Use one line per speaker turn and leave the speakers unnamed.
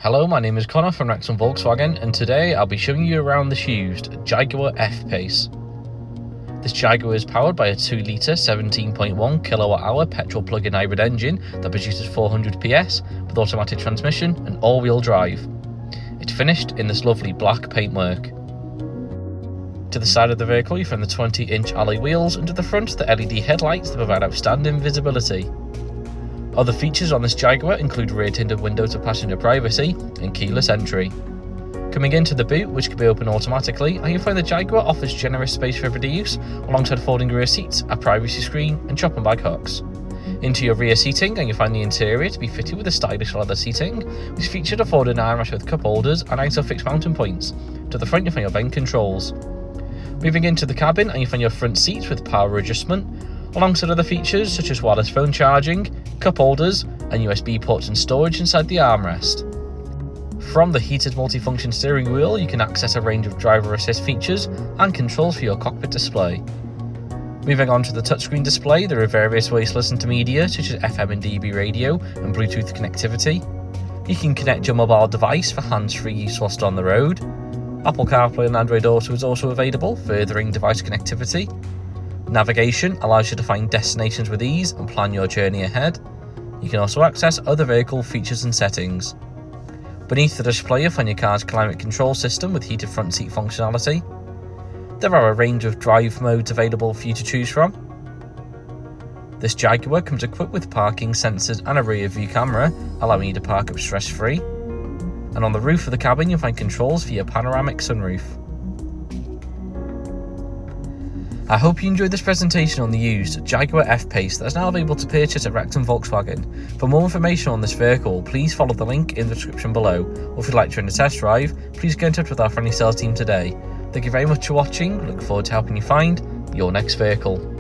Hello, my name is Connor from Wrexham Volkswagen, and today I'll be showing you around this used Jaguar F-Pace. This Jaguar is powered by a 2-litre 17.1 kWh petrol plug-in hybrid engine that produces 400 PS with automatic transmission and all-wheel drive. It's finished in this lovely black paintwork. To the side of the vehicle you find the 20-inch alloy wheels, and to the front the LED headlights that provide outstanding visibility. Other features on this Jaguar include rear tinted windows for passenger privacy and keyless entry. Coming into the boot, which can be opened automatically, and you'll find the Jaguar offers generous space for everyday use, alongside folding rear seats, a privacy screen and chop and bag hooks. Into your rear seating, and you'll find the interior to be fitted with a stylish leather seating, which featured a folding armrest with cup holders and ISO-fixed mounting points. To the front you'll find your vent controls. Moving into the cabin, and you find your front seats with power adjustment, alongside other features such as wireless phone charging, cup holders and USB ports and storage inside the armrest. From the heated multifunction steering wheel you can access a range of driver assist features and controls for your cockpit display. Moving on to the touchscreen display, there are various ways to listen to media such as FM and DB radio and Bluetooth connectivity. You can connect your mobile device for hands-free use whilst on the road. Apple Carplay and AndroidAuto is also available, furthering device connectivity. Navigation allows you to find destinations with ease and plan your journey ahead. You can also access other vehicle features and settings. Beneath the display you'll find your car's climate control system with heated front seat functionality. There are a range of drive modes available for you to choose from. This Jaguar comes equipped with parking sensors and a rear view camera, allowing you to park up stress-free. And on the roof of the cabin you'll find controls for your panoramic sunroof. I hope you enjoyed this presentation on the used Jaguar F-Pace that is now available to purchase at Wrexham Volkswagen. For more information on this vehicle, please follow the link in the description below, or if you'd like to run a test drive, please get in touch with our friendly sales team today. Thank you very much for watching, look forward to helping you find your next vehicle.